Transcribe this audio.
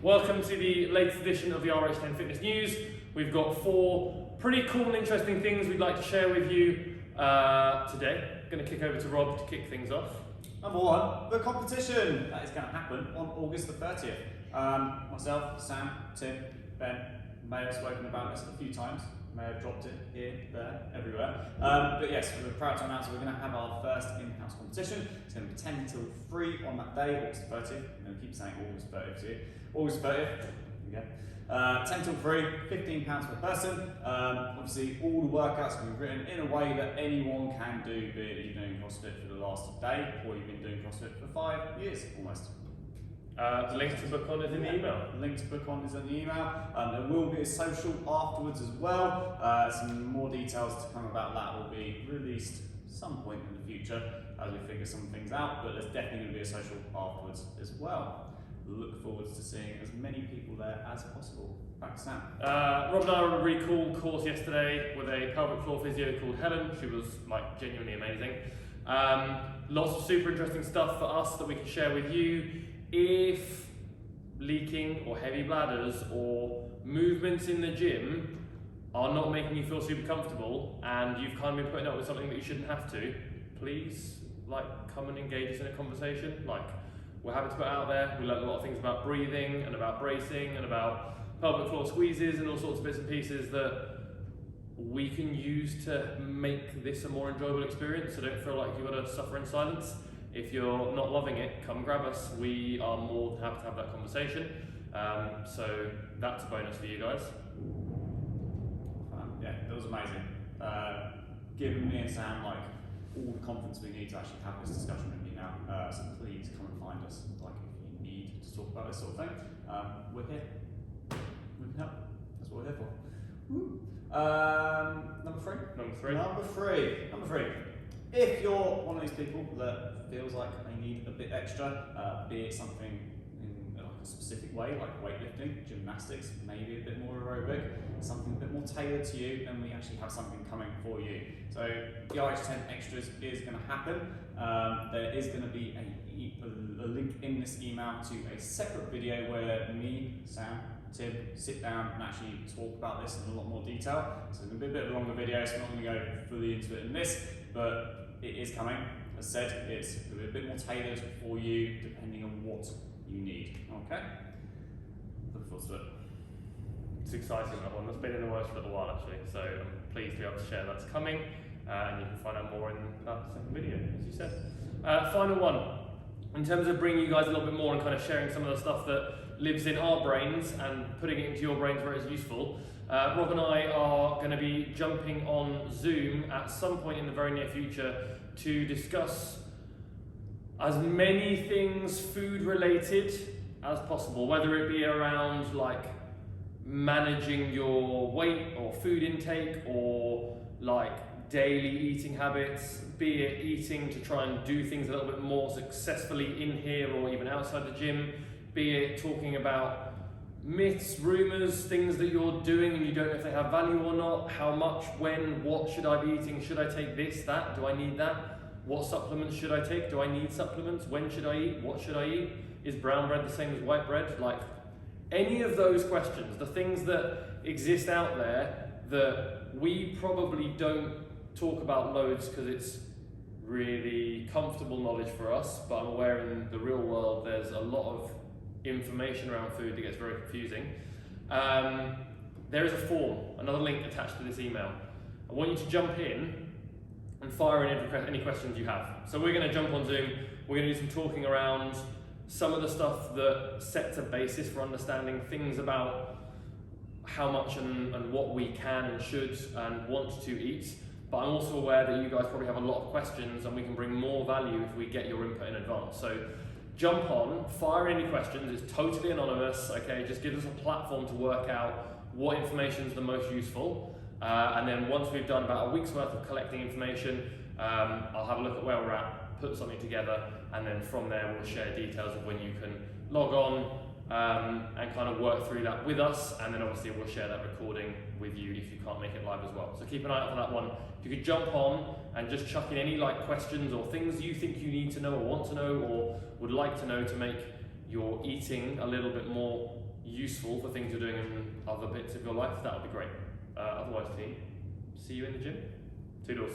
Welcome to the latest edition of the RH10 Fitness News. We've got 4 pretty cool and interesting things we'd like to share with you today. I'm going to kick over to Rob to kick things off. Number 1, the competition that is going to happen on August the 30th. Myself, Sam, Tim, Ben may have spoken about this a few times. May have dropped it here, there, everywhere. But yes, we're proud to announce that we're going to have our first in-house competition. It's going to be 10 till 3 on that day, August 30th. I'm going to keep saying August 30th to you. August 30th, again. 10 till 3, £15 per person. Obviously, all the workouts can be written in a way that anyone can do, be it you're doing CrossFit for the last day or you've been doing CrossFit for 5 years almost. The link to book on is in the email. The link to book on is in the email. There will be a social afterwards as well. Some more details to come about that will be released some point in the future as we figure some things out, but there's definitely going to be a social afterwards as well. Look forward to seeing as many people there as possible. Back to Sam. Rob and I were on a really cool course yesterday with a pelvic floor physio called Helen. She was like genuinely amazing. Lots of super interesting stuff for us that we can share with you. If leaking or heavy bladders or movements in the gym are not making you feel super comfortable and you've kind of been putting up with something that you shouldn't have to, please come and engage us in a conversation. We're happy to put out there. We learned a lot of things about breathing and about bracing and about pelvic floor squeezes and all sorts of bits and pieces that we can use to make this a more enjoyable experience, so don't feel like you've got to suffer in silence. If you're not loving it, come grab us. We are more than happy to have that conversation. So that's a bonus for you guys. Yeah, it was amazing. Giving me and Sam all the confidence we need to actually have this discussion with you now. So please come and find us. If you need to talk about this sort of thing, we're here. We can help. That's what we're here for. Number three. If you're one of these people that feels like they need a bit extra, be it something in a specific way, like weightlifting, gymnastics, maybe a bit more aerobic, something a bit more tailored to you, then we actually have something coming for you. So the IH10 Extras is going to happen. There is going to be a link in this email to a separate video where me, Sam, Tim sit down and actually talk about this in a lot more detail. So it's going to be a bit of a longer video, so I'm not going to go fully into it in this, but it is coming. As said, it's going to be a bit more tailored for you depending on what you need. Okay? Look forward to it. It's exciting, that one. That's been in the works for a little while actually, so I'm pleased to be able to share that's coming, and you can find out more in that second video, as you said. Final one. In terms of bringing you guys a little bit more and kind of sharing some of the stuff that lives in our brains and putting it into your brains where it's useful, Rob and I are going to be jumping on Zoom at some point in the very near future to discuss as many things food related as possible, whether it be around managing your weight or food intake or daily eating habits, be it eating to try and do things a little bit more successfully in here or even outside the gym, be it talking about myths, rumours, things that you're doing and you don't know if they have value or not, how much, when, what should I be eating, should I take this, that, do I need that, what supplements should I take, do I need supplements, when should I eat, what should I eat, is brown bread the same as white bread, any of those questions, the things that exist out there that we probably don't talk about loads because it's really comfortable knowledge for us, but I'm aware in the real world there's a lot of information around food that gets very confusing. There is a form, another link attached to this email. I want you to jump in and fire in any questions you have. So we're going to jump on Zoom, we're going to do some talking around some of the stuff that sets a basis for understanding things about how much and what we can and should and want to eat. But I'm also aware that you guys probably have a lot of questions and we can bring more value if we get your input in advance. So jump on, fire any questions, it's totally anonymous, okay? Just give us a platform to work out what information is the most useful. And then once we've done about a week's worth of collecting information, I'll have a look at where we're at, put something together, and then from there we'll share details of when you can log on and kind of work through that with us, and then obviously we'll share that recording with you if you can't make it live as well. So keep an eye out for that one. If you could jump on and just chuck in any questions or things you think you need to know or want to know or would like to know to make your eating a little bit more useful for things you're doing in other bits of your life, that would be great. Otherwise, team, see you in the gym. Toodles.